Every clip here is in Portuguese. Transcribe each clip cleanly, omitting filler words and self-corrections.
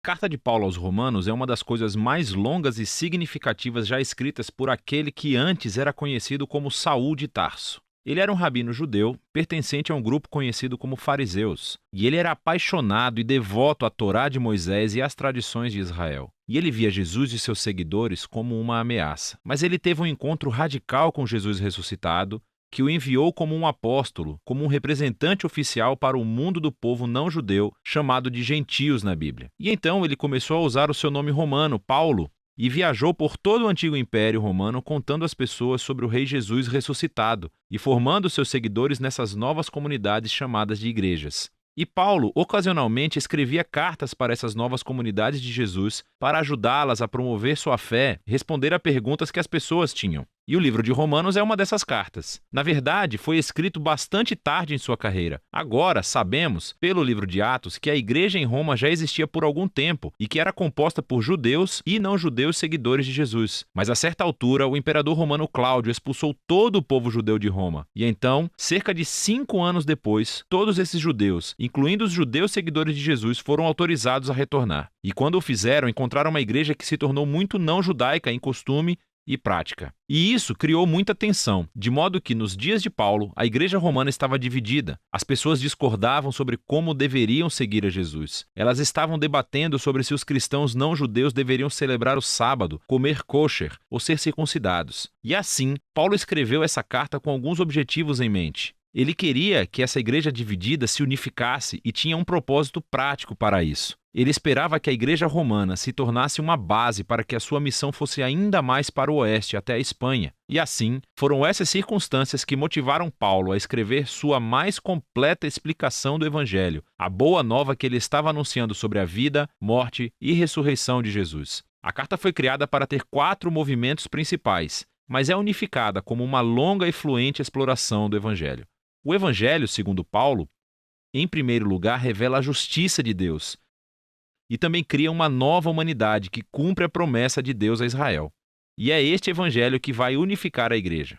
carta de Paulo aos Romanos é uma das coisas mais longas e significativas já escritas por aquele que antes era conhecido como Saul de Tarso. Ele era um rabino judeu, pertencente a um grupo conhecido como fariseus, e ele era apaixonado e devoto à Torá de Moisés e às tradições de Israel. E ele via Jesus e seus seguidores como uma ameaça. Mas ele teve um encontro radical com Jesus ressuscitado, que o enviou como um apóstolo, como um representante oficial para o mundo do povo não judeu, chamado de gentios na Bíblia. E então ele começou a usar o seu nome romano, Paulo, e viajou por todo o antigo Império Romano contando às pessoas sobre o Rei Jesus ressuscitado e formando seus seguidores nessas novas comunidades chamadas de igrejas. E Paulo, ocasionalmente, escrevia cartas para essas novas comunidades de Jesus para ajudá-las a promover sua fé e responder a perguntas que as pessoas tinham. E o livro de Romanos é uma dessas cartas. Na verdade, foi escrito bastante tarde em sua carreira. Agora, sabemos, pelo livro de Atos, que a igreja em Roma já existia por algum tempo e que era composta por judeus e não-judeus seguidores de Jesus. Mas a certa altura, o imperador romano Cláudio expulsou todo o povo judeu de Roma. E então, cerca de 5 anos depois, todos esses judeus, incluindo os judeus seguidores de Jesus, foram autorizados a retornar. E quando o fizeram, encontraram uma igreja que se tornou muito não-judaica em costume e prática. E isso criou muita tensão, de modo que, nos dias de Paulo, a igreja romana estava dividida. As pessoas discordavam sobre como deveriam seguir a Jesus. Elas estavam debatendo sobre se os cristãos não-judeus deveriam celebrar o sábado, comer kosher ou ser circuncidados. E assim, Paulo escreveu essa carta com alguns objetivos em mente. Ele queria que essa igreja dividida se unificasse e tinha um propósito prático para isso. Ele esperava que a igreja romana se tornasse uma base para que a sua missão fosse ainda mais para o oeste, até a Espanha. E assim, foram essas circunstâncias que motivaram Paulo a escrever sua mais completa explicação do Evangelho, a boa nova que ele estava anunciando sobre a vida, morte e ressurreição de Jesus. A carta foi criada para ter 4 movimentos principais, mas é unificada como uma longa e fluente exploração do Evangelho. O Evangelho, segundo Paulo, em primeiro lugar, revela a justiça de Deus e também cria uma nova humanidade que cumpre a promessa de Deus a Israel. E é este Evangelho que vai unificar a igreja.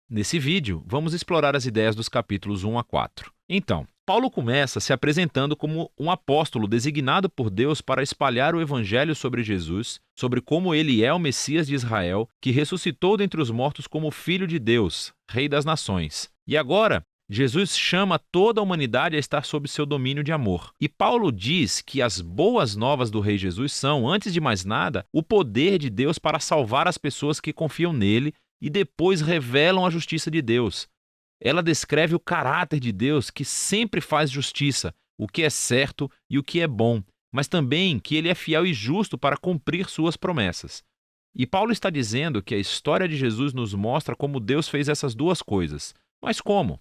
Nesse vídeo, vamos explorar as ideias dos capítulos 1 a 4. Então, Paulo começa se apresentando como um apóstolo designado por Deus para espalhar o Evangelho sobre Jesus, sobre como ele é o Messias de Israel, que ressuscitou dentre os mortos como Filho de Deus, Rei das Nações. E agora, Jesus chama toda a humanidade a estar sob seu domínio de amor. E Paulo diz que as boas novas do Rei Jesus são, antes de mais nada, o poder de Deus para salvar as pessoas que confiam nele e depois revelam a justiça de Deus. Ela descreve o caráter de Deus que sempre faz justiça, o que é certo e o que é bom, mas também que ele é fiel e justo para cumprir suas promessas. E Paulo está dizendo que a história de Jesus nos mostra como Deus fez essas duas coisas. Mas como?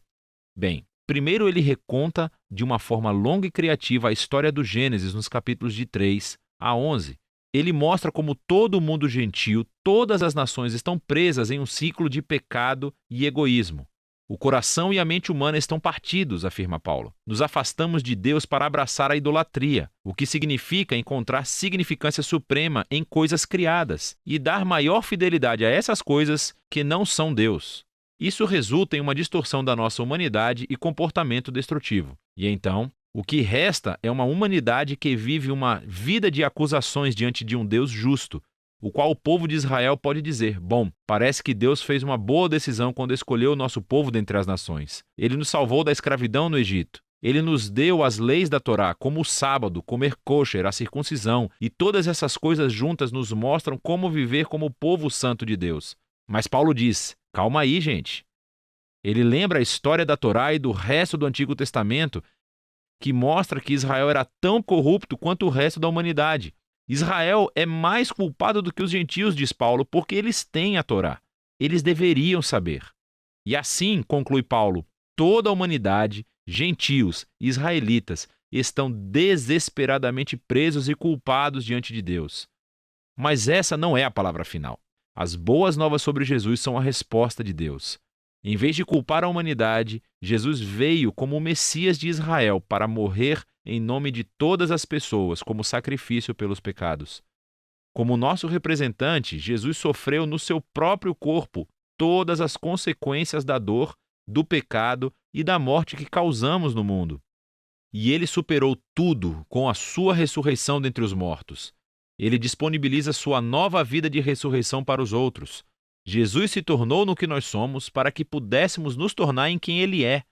Bem, primeiro ele reconta de uma forma longa e criativa a história do Gênesis nos capítulos de 3 a 11. Ele mostra como todo o mundo gentil, todas as nações estão presas em um ciclo de pecado e egoísmo. O coração e a mente humana estão partidos, afirma Paulo. Nos afastamos de Deus para abraçar a idolatria, o que significa encontrar significância suprema em coisas criadas e dar maior fidelidade a essas coisas que não são Deus. Isso resulta em uma distorção da nossa humanidade e comportamento destrutivo. E então, o que resta é uma humanidade que vive uma vida de acusações diante de um Deus justo, o qual o povo de Israel pode dizer: bom, parece que Deus fez uma boa decisão quando escolheu o nosso povo dentre as nações. Ele nos salvou da escravidão no Egito. Ele nos deu as leis da Torá, como o sábado, comer kosher, a circuncisão, e todas essas coisas juntas nos mostram como viver como o povo santo de Deus. Mas Paulo diz: calma aí, gente. Ele lembra a história da Torá e do resto do Antigo Testamento, que mostra que Israel era tão corrupto quanto o resto da humanidade. Israel é mais culpado do que os gentios, diz Paulo, porque eles têm a Torá. Eles deveriam saber. E assim, conclui Paulo, toda a humanidade, gentios e israelitas, estão desesperadamente presos e culpados diante de Deus. Mas essa não é a palavra final. As boas novas sobre Jesus são a resposta de Deus. Em vez de culpar a humanidade, Jesus veio como o Messias de Israel para morrer em nome de todas as pessoas como sacrifício pelos pecados. Como nosso representante, Jesus sofreu no seu próprio corpo todas as consequências da dor, do pecado e da morte que causamos no mundo. E ele superou tudo com a sua ressurreição dentre os mortos. Ele disponibiliza sua nova vida de ressurreição para os outros. Jesus se tornou no que nós somos para que pudéssemos nos tornar em quem ele é.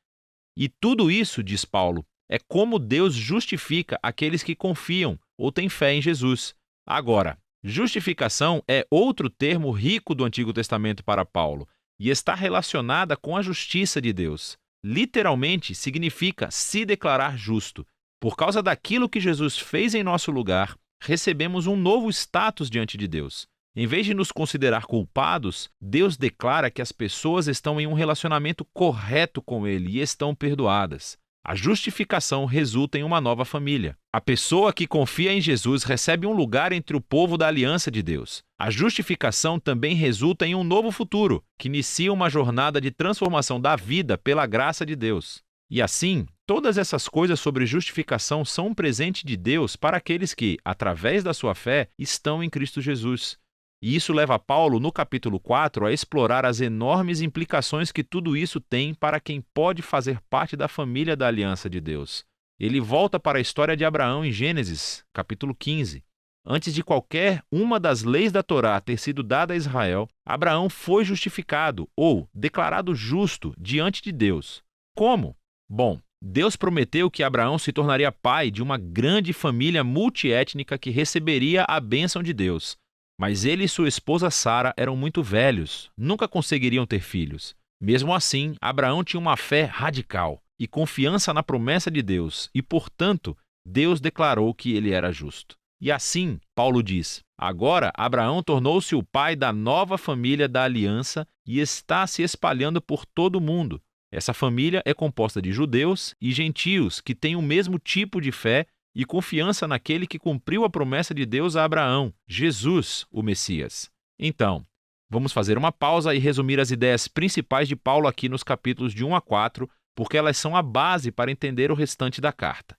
E tudo isso, diz Paulo, é como Deus justifica aqueles que confiam ou têm fé em Jesus. Agora, justificação é outro termo rico do Antigo Testamento para Paulo e está relacionada com a justiça de Deus. Literalmente significa se declarar justo. Por causa daquilo que Jesus fez em nosso lugar, recebemos um novo status diante de Deus. Em vez de nos considerar culpados, Deus declara que as pessoas estão em um relacionamento correto com Ele e estão perdoadas. A justificação resulta em uma nova família. A pessoa que confia em Jesus recebe um lugar entre o povo da aliança de Deus. A justificação também resulta em um novo futuro, que inicia uma jornada de transformação da vida pela graça de Deus. E assim, todas essas coisas sobre justificação são um presente de Deus para aqueles que, através da sua fé, estão em Cristo Jesus. E isso leva Paulo, no capítulo 4, a explorar as enormes implicações que tudo isso tem para quem pode fazer parte da família da aliança de Deus. Ele volta para a história de Abraão em Gênesis, capítulo 15. Antes de qualquer uma das leis da Torá ter sido dada a Israel, Abraão foi justificado ou declarado justo diante de Deus. Como? Bom, Deus prometeu que Abraão se tornaria pai de uma grande família multiétnica que receberia a bênção de Deus. Mas ele e sua esposa Sara eram muito velhos, nunca conseguiriam ter filhos. Mesmo assim, Abraão tinha uma fé radical e confiança na promessa de Deus, e, portanto, Deus declarou que ele era justo. E assim, Paulo diz, agora Abraão tornou-se o pai da nova família da aliança e está se espalhando por todo o mundo. Essa família é composta de judeus e gentios que têm o mesmo tipo de fé e confiança naquele que cumpriu a promessa de Deus a Abraão, Jesus, o Messias. Então, vamos fazer uma pausa e resumir as ideias principais de Paulo aqui nos capítulos de 1 a 4, porque elas são a base para entender o restante da carta.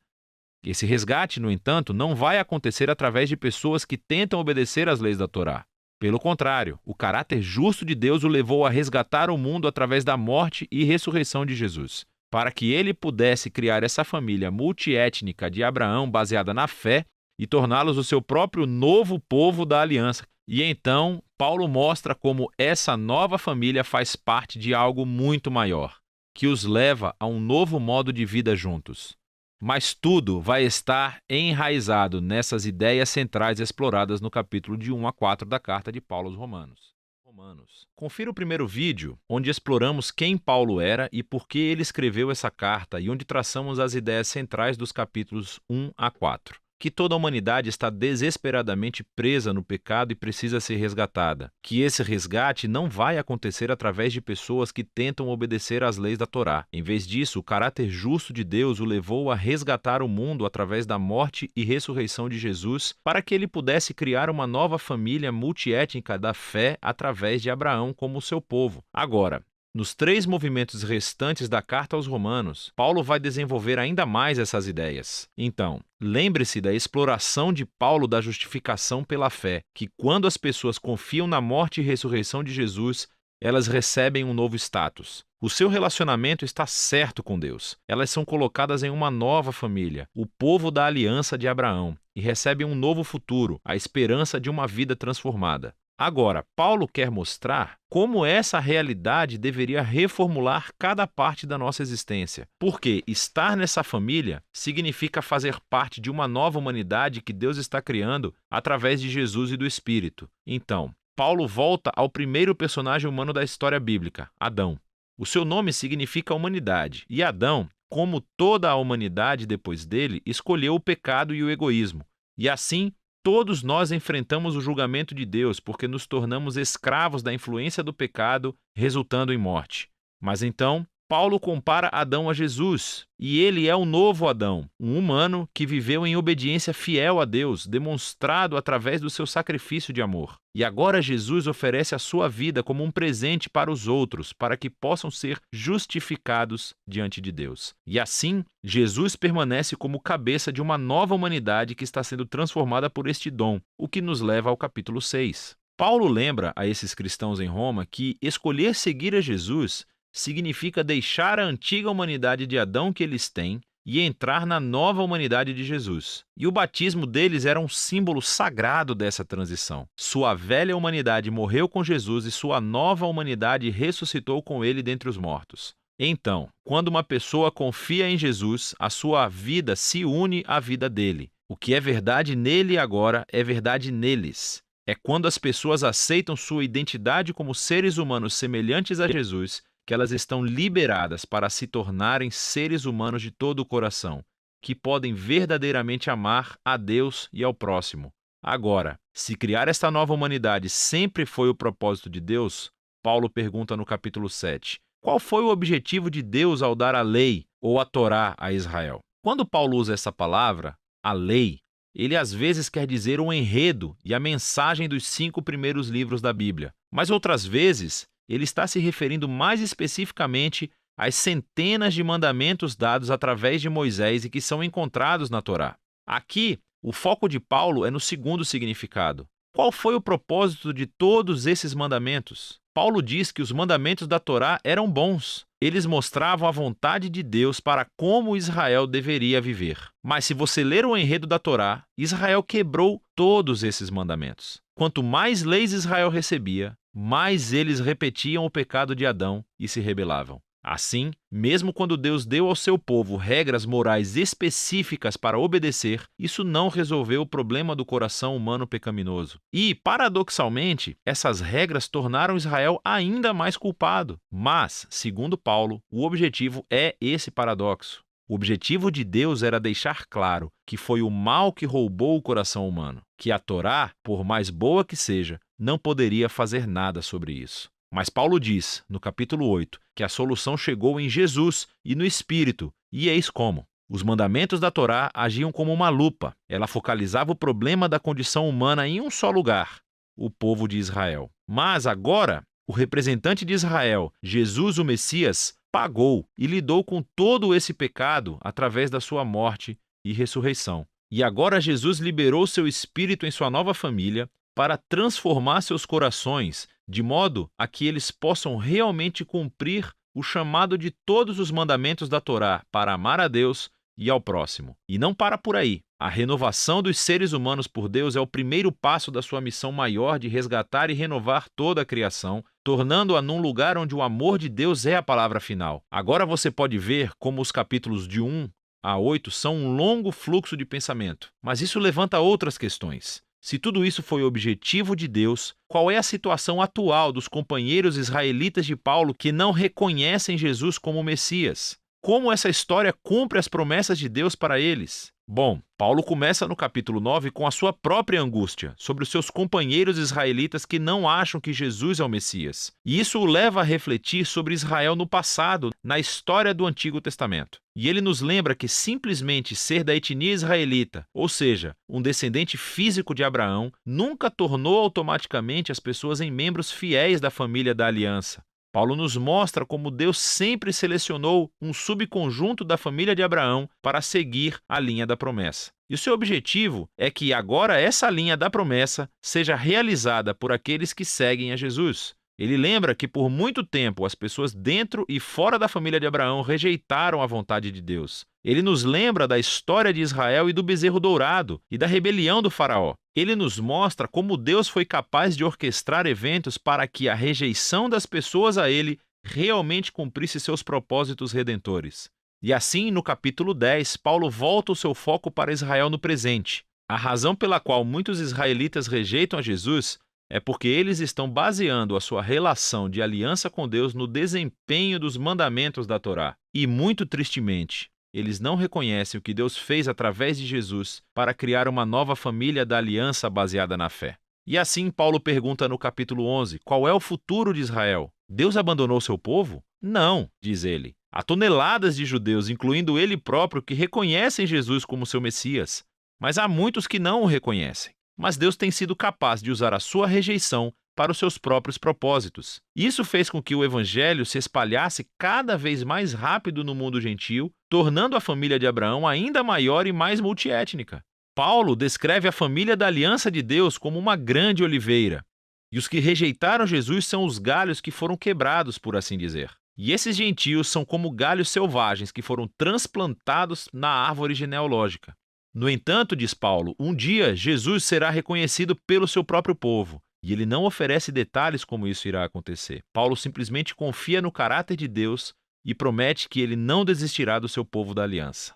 Esse resgate, no entanto, não vai acontecer através de pessoas que tentam obedecer às leis da Torá. Pelo contrário, o caráter justo de Deus o levou a resgatar o mundo através da morte e ressurreição de Jesus. Para que ele pudesse criar essa família multiétnica de Abraão baseada na fé e torná-los o seu próprio novo povo da aliança. E então, Paulo mostra como essa nova família faz parte de algo muito maior, que os leva a um novo modo de vida juntos. Mas tudo vai estar enraizado nessas ideias centrais exploradas no capítulo de 1 a 4 da carta de Paulo aos Romanos. Confira o primeiro vídeo, onde exploramos quem Paulo era e por que ele escreveu essa carta e onde traçamos as ideias centrais dos capítulos 1 a 4. Que toda a humanidade está desesperadamente presa no pecado e precisa ser resgatada. Que esse resgate não vai acontecer através de pessoas que tentam obedecer às leis da Torá. Em vez disso, o caráter justo de Deus o levou a resgatar o mundo através da morte e ressurreição de Jesus para que ele pudesse criar uma nova família multiétnica da fé através de Abraão como seu povo. Agora, nos 3 movimentos restantes da carta aos Romanos, Paulo vai desenvolver ainda mais essas ideias. Então, lembre-se da exploração de Paulo da justificação pela fé, que quando as pessoas confiam na morte e ressurreição de Jesus, elas recebem um novo status. O seu relacionamento está certo com Deus. Elas são colocadas em uma nova família, o povo da aliança de Abraão, e recebem um novo futuro, a esperança de uma vida transformada. Agora, Paulo quer mostrar como essa realidade deveria reformular cada parte da nossa existência. Porque estar nessa família significa fazer parte de uma nova humanidade que Deus está criando através de Jesus e do Espírito. Então, Paulo volta ao primeiro personagem humano da história bíblica, Adão. O seu nome significa humanidade, e Adão, como toda a humanidade depois dele, escolheu o pecado e o egoísmo. E assim, todos nós enfrentamos o julgamento de Deus porque nos tornamos escravos da influência do pecado, resultando em morte. Mas então, Paulo compara Adão a Jesus, e ele é o novo Adão, um humano que viveu em obediência fiel a Deus, demonstrado através do seu sacrifício de amor. E agora Jesus oferece a sua vida como um presente para os outros, para que possam ser justificados diante de Deus. E assim, Jesus permanece como cabeça de uma nova humanidade que está sendo transformada por este dom, o que nos leva ao capítulo 6. Paulo lembra a esses cristãos em Roma que escolher seguir a Jesus significa deixar a antiga humanidade de Adão que eles têm e entrar na nova humanidade de Jesus. E o batismo deles era um símbolo sagrado dessa transição. Sua velha humanidade morreu com Jesus e sua nova humanidade ressuscitou com ele dentre os mortos. Então, quando uma pessoa confia em Jesus, a sua vida se une à vida dele. O que é verdade nele agora é verdade neles. É quando as pessoas aceitam sua identidade como seres humanos semelhantes a Jesus que elas estão liberadas para se tornarem seres humanos de todo o coração, que podem verdadeiramente amar a Deus e ao próximo. Agora, se criar esta nova humanidade sempre foi o propósito de Deus, Paulo pergunta no capítulo 7, qual foi o objetivo de Deus ao dar a lei ou a Torá a Israel? Quando Paulo usa essa palavra, a lei, ele às vezes quer dizer o enredo e a mensagem dos 5 primeiros livros da Bíblia, mas outras vezes ele está se referindo mais especificamente às centenas de mandamentos dados através de Moisés e que são encontrados na Torá. Aqui, o foco de Paulo é no segundo significado. Qual foi o propósito de todos esses mandamentos? Paulo diz que os mandamentos da Torá eram bons. Eles mostravam a vontade de Deus para como Israel deveria viver. Mas se você ler o enredo da Torá, Israel quebrou todos esses mandamentos. Quanto mais leis Israel recebia, mais eles repetiam o pecado de Adão e se rebelavam. Assim, mesmo quando Deus deu ao seu povo regras morais específicas para obedecer, isso não resolveu o problema do coração humano pecaminoso. E, paradoxalmente, essas regras tornaram Israel ainda mais culpado. Mas, segundo Paulo, o objetivo é esse paradoxo. O objetivo de Deus era deixar claro que foi o mal que roubou o coração humano, que a Torá, por mais boa que seja, não poderia fazer nada sobre isso. Mas Paulo diz, no capítulo 8, que a solução chegou em Jesus e no Espírito, e eis como. Os mandamentos da Torá agiam como uma lupa. Ela focalizava o problema da condição humana em um só lugar, o povo de Israel. Mas agora, o representante de Israel, Jesus o Messias, pagou e lidou com todo esse pecado através da sua morte e ressurreição. E agora Jesus liberou seu Espírito em sua nova família para transformar seus corações de modo a que eles possam realmente cumprir o chamado de todos os mandamentos da Torá para amar a Deus e ao próximo. E não para por aí. A renovação dos seres humanos por Deus é o primeiro passo da sua missão maior de resgatar e renovar toda a criação, tornando-a num lugar onde o amor de Deus é a palavra final. Agora você pode ver como os capítulos de 1 a 8 são um longo fluxo de pensamento, mas isso levanta outras questões. Se tudo isso foi o objetivo de Deus, qual é a situação atual dos companheiros israelitas de Paulo que não reconhecem Jesus como Messias? Como essa história cumpre as promessas de Deus para eles? Bom, Paulo começa no capítulo 9 com a sua própria angústia sobre os seus companheiros israelitas que não acham que Jesus é o Messias. E isso o leva a refletir sobre Israel no passado, na história do Antigo Testamento. E ele nos lembra que simplesmente ser da etnia israelita, ou seja, um descendente físico de Abraão, nunca tornou automaticamente as pessoas em membros fiéis da família da aliança. Paulo nos mostra como Deus sempre selecionou um subconjunto da família de Abraão para seguir a linha da promessa. E o seu objetivo é que agora essa linha da promessa seja realizada por aqueles que seguem a Jesus. Ele lembra que por muito tempo as pessoas dentro e fora da família de Abraão rejeitaram a vontade de Deus. Ele nos lembra da história de Israel e do bezerro dourado e da rebelião do faraó. Ele nos mostra como Deus foi capaz de orquestrar eventos para que a rejeição das pessoas a ele realmente cumprisse seus propósitos redentores. E assim, no capítulo 10, Paulo volta o seu foco para Israel no presente. A razão pela qual muitos israelitas rejeitam a Jesus é porque eles estão baseando a sua relação de aliança com Deus no desempenho dos mandamentos da Torá. E, muito tristemente, eles não reconhecem o que Deus fez através de Jesus para criar uma nova família da aliança baseada na fé. E assim Paulo pergunta no capítulo 11, qual é o futuro de Israel? Deus abandonou seu povo? Não, diz ele. Há toneladas de judeus, incluindo ele próprio, que reconhecem Jesus como seu Messias. Mas há muitos que não o reconhecem. Mas Deus tem sido capaz de usar a sua rejeição para os seus próprios propósitos. Isso fez com que o evangelho se espalhasse cada vez mais rápido no mundo gentil, tornando a família de Abraão ainda maior e mais multiétnica. Paulo descreve a família da aliança de Deus como uma grande oliveira, e os que rejeitaram Jesus são os galhos que foram quebrados, por assim dizer. E esses gentios são como galhos selvagens que foram transplantados na árvore genealógica. No entanto, diz Paulo, um dia Jesus será reconhecido pelo seu próprio povo. E ele não oferece detalhes como isso irá acontecer. Paulo simplesmente confia no caráter de Deus e promete que ele não desistirá do seu povo da aliança.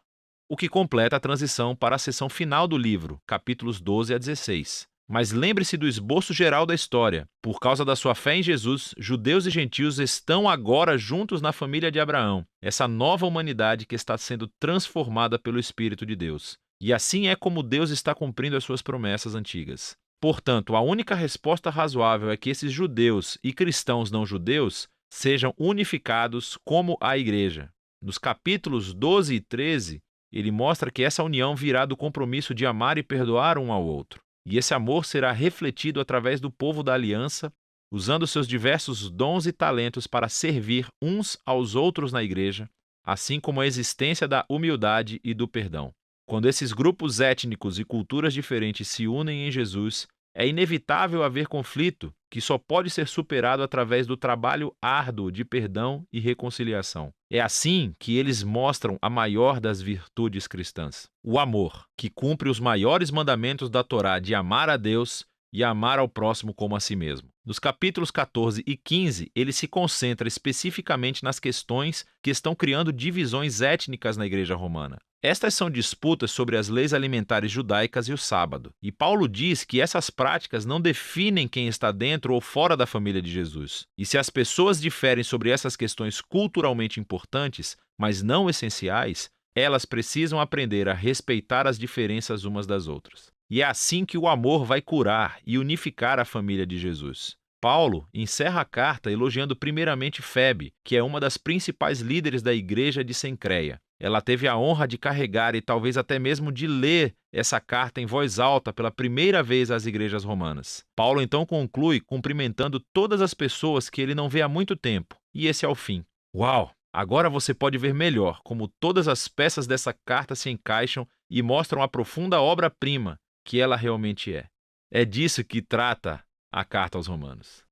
O que completa a transição para a seção final do livro, capítulos 12 a 16. Mas lembre-se do esboço geral da história. Por causa da sua fé em Jesus, judeus e gentios estão agora juntos na família de Abraão, essa nova humanidade que está sendo transformada pelo Espírito de Deus. E assim é como Deus está cumprindo as suas promessas antigas. Portanto, a única resposta razoável é que esses judeus e cristãos não judeus sejam unificados como a igreja. Nos capítulos 12 e 13, ele mostra que essa união virá do compromisso de amar e perdoar um ao outro. E esse amor será refletido através do povo da aliança, usando seus diversos dons e talentos para servir uns aos outros na igreja, assim como a existência da humildade e do perdão. Quando esses grupos étnicos e culturas diferentes se unem em Jesus, é inevitável haver conflito que só pode ser superado através do trabalho árduo de perdão e reconciliação. É assim que eles mostram a maior das virtudes cristãs, o amor, que cumpre os maiores mandamentos da Torá de amar a Deus e amar ao próximo como a si mesmo. Nos capítulos 14 e 15, ele se concentra especificamente nas questões que estão criando divisões étnicas na Igreja Romana. Estas são disputas sobre as leis alimentares judaicas e o sábado. E Paulo diz que essas práticas não definem quem está dentro ou fora da família de Jesus. E se as pessoas diferem sobre essas questões culturalmente importantes, mas não essenciais, elas precisam aprender a respeitar as diferenças umas das outras. E é assim que o amor vai curar e unificar a família de Jesus. Paulo encerra a carta elogiando primeiramente Febe, que é uma das principais líderes da igreja de Cencreia. Ela teve a honra de carregar e talvez até mesmo de ler essa carta em voz alta pela primeira vez às igrejas romanas. Paulo então conclui cumprimentando todas as pessoas que ele não vê há muito tempo. E esse é o fim. Uau! Agora você pode ver melhor como todas as peças dessa carta se encaixam e mostram a profunda obra-prima que ela realmente é. É disso que trata a carta aos Romanos.